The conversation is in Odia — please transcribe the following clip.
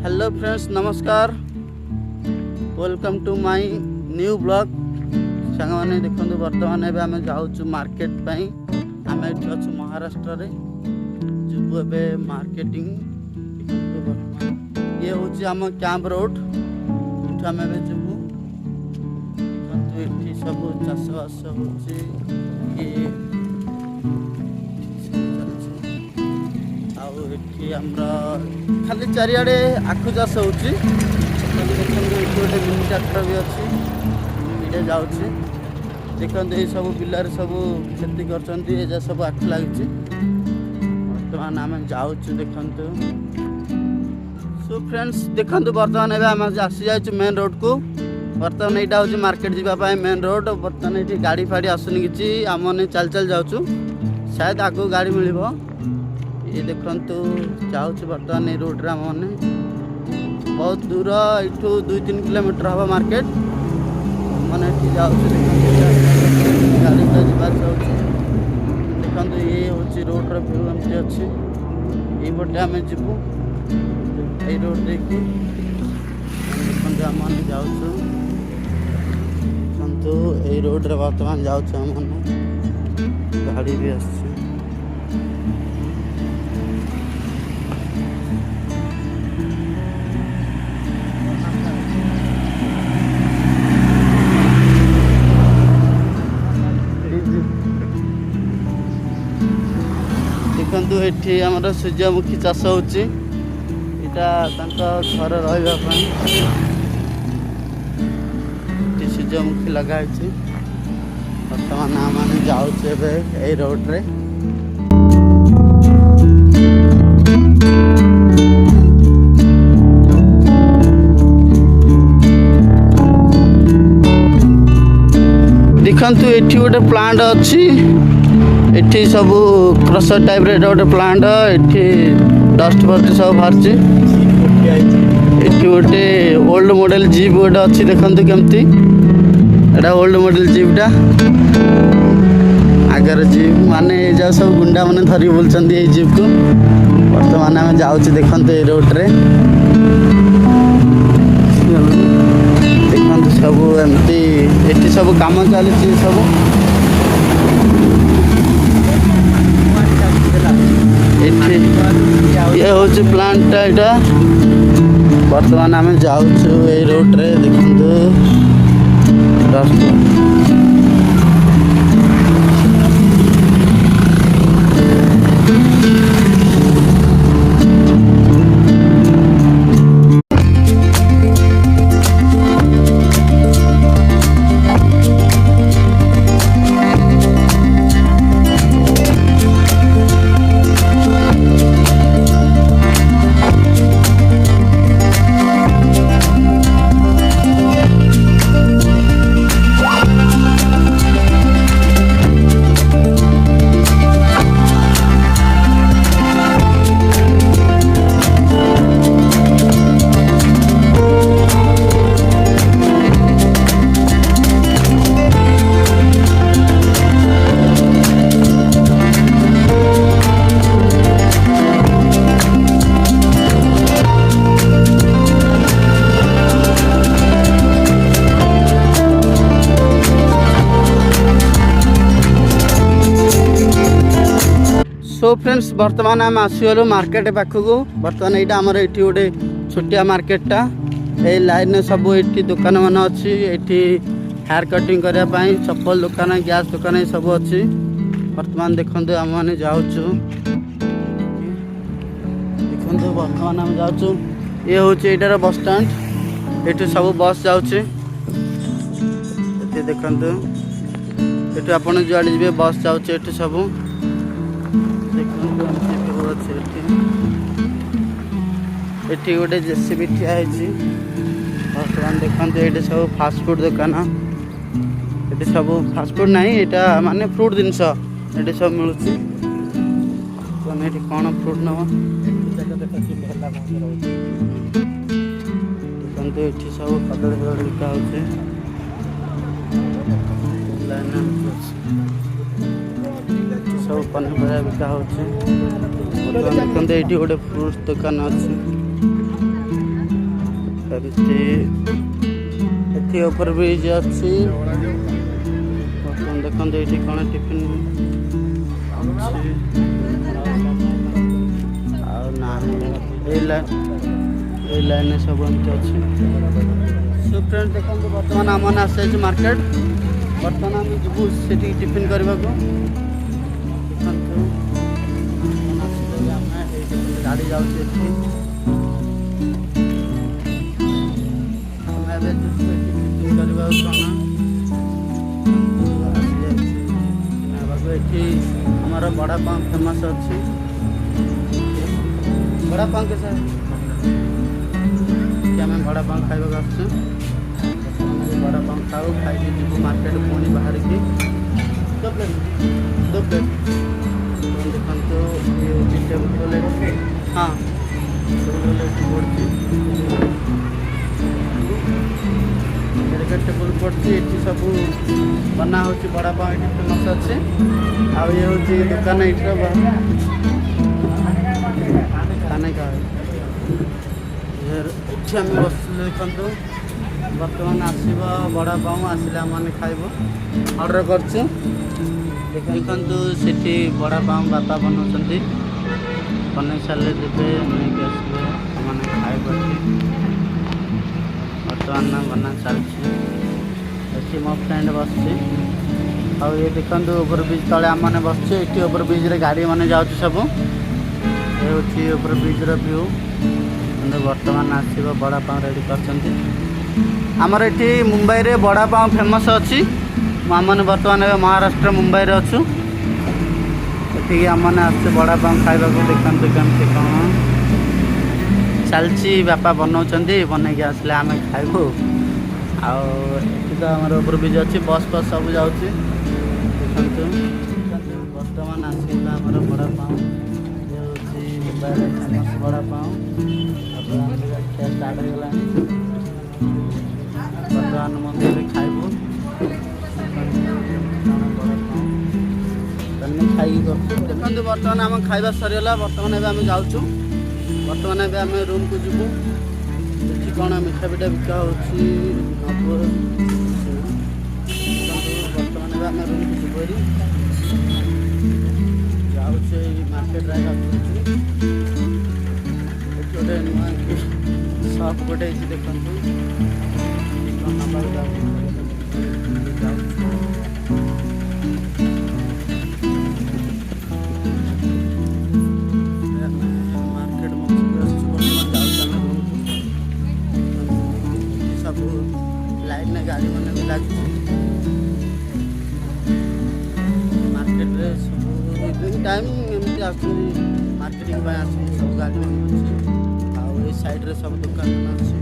हेलो फ्रेंड्स, नमस्कार। Welcome to my new blog. Song मैंने देखो बर्तमान एवं आम जाऊँ मार्केट पाई। आम ये अच्छु महाराष्ट्र रे जीवु ए मार्केटिंग। ये हूँ आम कैंप रोड। ये आम जीवु ये सब चाषबास खाली चारिआडे आखु चाष होची। गोटे मिनी ट्रैक्टर भी अच्छी ये जाऊँगी। देखते ये सब बिलार सब खेती कर सब आखु लगी। बर्तमान आम जाऊँ देखु। सो फ्रेंड्स देखते बर्तमान आम आसी जा मेन रोड को। बर्तमान यहाँ हूँ मार्केट जावाई मेन रोड। बर्तमान ये गाड़ी फाड़ी आसुनी कि आम चल चल जाऊँ। शायद आगू गाड़ी मिल। ये देखु जाऊँ बर्तमान ये रोड रे मैंने बहुत दूर यू 2-3 किलोमीटर हम मार्केट मैंने जाऊँ। गाड़ी तो जावार देखते ये हूँ रोड व्यू एमती अच्छी। ये पटे आम जीवु ये रोड देखिए देखते आम जाऊँ। ये रोड रे बर्तमान जाऊँ आम गाड़ी भी आस। देखु ये आमर सूर्यमुखी चाष होची। घर रही सूर्यमुखी लगाई। बर्तमान आम जाऊँ ए रोड रे। देखु ये गोटे प्लांट अच्छी। एठी सब क्रसर टाइप रे गोटे प्लांट। एठी डस्ट फस्ट सब बाहर। एठी गोटे ओल्ड मॉडल जीप गोटे अच्छी। देखते केमती एटा ओल्ड मॉडल जीपटा आगर जीप माने जा सब गुंडा माने धरी बोलचंद ये जीप को। वर्तमान आम जाऊँ देखते ये रोड रे। देखते सब एमती एठी सब काम चली सब। ये हूँ प्लांट यहाँ। बर्तमान आम जाऊँ ये रोड रे। देखते सो फ्रेंड्स बर्तमान आम आसीगलु मार्केट पाखक। बर्तमान यहाँ आमर ये गोटे छोटिया मार्केटा। ये लाइन सब ये दुकान मान अच्छी। ये हेयर कटिंग करने चप्पल दुकान गैस दुकान ये सब अच्छी। बर्तमान देखते आम मैंने जाऊँ देखते बर्तमान आम जाऊँ। ये हूँ यहाँ बस स्टैंड। ये सब बस जाऊँ देखते ये आपड़ जुआड़े जी बस जाऊँ ये सब। एठी गोटे जेसीबी ठिया है। बर्तमान देखते ये सब फास्टफुड दुकान। ये सब फास्टफुड ना यहाँ माने फ्रूट जिनस ये सब मिलूँ। कौन फ्रूट नब देखते ये सब कदली बिका सब पनीपरिया बिका देखते ये गोटे फ्रूट्स दुकान अच्छी। ଏମିତି ଏଠି ଓଭର ବ୍ରିଜ୍ ଅଛି। ବର୍ତ୍ତମାନ ଦେଖନ୍ତୁ ଏଇଠି କ'ଣ ଟିଫିନ୍ ଅଛି ଆଉ ନାହିଁ। ଏଇ ଲାଇନ୍ରେ ସବୁ ଏମିତି ଅଛି। ସୋ ଫ୍ରେଣ୍ଡ ଦେଖନ୍ତୁ ବର୍ତ୍ତମାନ ଆମମାନେ ଆସିଯାଇଛୁ ମାର୍କେଟ। ବର୍ତ୍ତମାନ ଆମେ ଯିବୁ ସେଠିକି ଟିଫିନ୍ କରିବାକୁ। ଦେଖନ୍ତୁ ଆସିଲେ ଆମେ ଏଇଠି ଗାଡ଼ି ଯାଉଛି ଏଠି। ଆମେ ଏବେ ଯିବୁ ଏଠି ଟିଫିନ୍ କରିବାକୁ କ'ଣ ଆସିଯାଇଛୁ ଏଠି ଆମର ବଡ଼ାପାଉ ଫେମସ୍ ଅଛି। ବଡ଼ାପାଉ କେ ସାର୍ ଆମେ ବଡ଼ାପାଉ ଖାଇବାକୁ ଆସୁଛୁ। ବଡ଼ାପାଉ ଖାଉ, ଖାଇକି ଯିବୁ ମାର୍କେଟ ପୁଣି ବାହାରିକି ଦୋ ପ୍ଲେଟ୍ ଦେଖନ୍ତୁ ଟେବୁଲ୍ ପ୍ଲେଟ୍ ହଁ ଟେବୁଲ୍ ପ୍ଲେଟ୍ ପଡ଼ୁଛି। ଟେବୁଲ୍ ପଡ଼ୁଛି ଏଠି ସବୁ ବନା ହେଉଛି। ବଡ଼ାପାଉ ଏଠି ଫେମସ୍ ଅଛି। ଆଉ ଇଏ ହେଉଛି ଦୋକାନ ଏଇଠିର ଏଠି ଆମେ ବସିଥିଲୁ। ଦେଖନ୍ତୁ ବର୍ତ୍ତମାନ ଆସିବ ବଡ଼ାପାଉ, ଆସିଲେ ଆମମାନେ ଖାଇବୁ। ଅର୍ଡ଼ର କରୁଛୁ। ଦେଖନ୍ତୁ ସେଠି ବଡ଼ାପାଉ ବାପା ବନାଉଛନ୍ତି। ବନେଇ ସାରିଲେ ଦେବେ, ନେଇକି ଆସିବେ, ଆମମାନେ ଖାଇବୁ। ବର୍ତ୍ତମାନ ବନା ଚାଲିଛି। ଏଠି ମୋ ଫ୍ରେଣ୍ଡ ବସିଛି। ଆଉ ଇଏ ଦେଖନ୍ତୁ ଓଭର ବ୍ରିଜ୍ ତଳେ ଆମମାନେ ବସିଛୁ। ଏଠି ଓଭର ବ୍ରିଜ୍ରେ ଗାଡ଼ି ମାନେ ଯାଉଛି ସବୁ। ଏ ହେଉଛି ଓଭର ବ୍ରିଜ୍ର ଭ୍ୟୁ। କିନ୍ତୁ ବର୍ତ୍ତମାନ ଆସିବ ବଡ଼ାପାଉ ରେଡ଼ି କରିଛନ୍ତି। ଆମର ଏଠି ମୁମ୍ବାଇରେ ବଡ଼ାପାଉ ଫେମସ୍ ଅଛି। ଆମମାନେ ବର୍ତ୍ତମାନ ଏବେ ମହାରାଷ୍ଟ୍ର ମୁମ୍ବାଇରେ ଅଛୁ। ଏଠିକି ଆମମାନେ ଆସିଛୁ ବଡ଼ାପାଉ ଖାଇବାକୁ। ଦେଖନ୍ତୁ କେମିତି କ'ଣ ଚାଲିଛି। ବାପା ବନାଉଛନ୍ତି, ବନେଇକି ଆସିଲେ ଆମେ ଖାଇବୁ। ଆଉ ଏଠି ତ ଆମର ଓଭର ବ୍ରିଜ୍ ଅଛି, ବସ୍ ସବୁ ଯାଉଛି। ଦେଖନ୍ତୁ ବର୍ତ୍ତମାନ ଆସିଲା ଆମର ବଡ଼ାପାଉ। ଇଏ ହେଉଛି ମୁମ୍ବାଇରେ ଫେମସ୍ ବଡ଼ାପାଉ। ଖିଆ ଷ୍ଟାର୍ଟ ହେଇଗଲାଣି। ବର୍ତ୍ତମାନ ମନ୍ଦିରରେ ଖାଇବୁ। ଖାଇକି କରୁଛୁ। ଦେଖନ୍ତୁ ବର୍ତ୍ତମାନ ଆମ ଖାଇବା ସରିଗଲା। ବର୍ତ୍ତମାନ ଏବେ ଆମେ ଯାଉଛୁ। ବର୍ତ୍ତମାନ ଏବେ ଆମେ ରୁମ୍କୁ ଯିବୁ। ଏଠି କ'ଣ ମିଠା ପିଠା ବିକା ହେଉଛି। ବର୍ତ୍ତମାନ ଏବେ ଆମେ ରୁମ୍କୁ ଯିବୁ। ଏଠି ଯାଉଛୁ ଏଇ ମାର୍କେଟରେ ଯାଉଛୁ। ଏଠି ଗୋଟେ ନୂଆ ସପ୍ ଗୋଟେ ହେଇଛି। ଦେଖନ୍ତୁ ଲାଇନ୍ ଗାଡ଼ି ମାନେ ବି ଲାଗୁଛି। ମାର୍କେଟରେ ସବୁ ଇଭିନିଂ ଟାଇମ୍ ଏମିତି ଆସୁଛନ୍ତି, ମାର୍କେଟିଂ ପାଇଁ ଆସୁଛନ୍ତି ସବୁ ଗାଡ଼ି ମାନେ ଅଛି। ଆଉ ଏଇ ସାଇଡ଼୍ରେ ସବୁ ଦୋକାନ ଅଛି।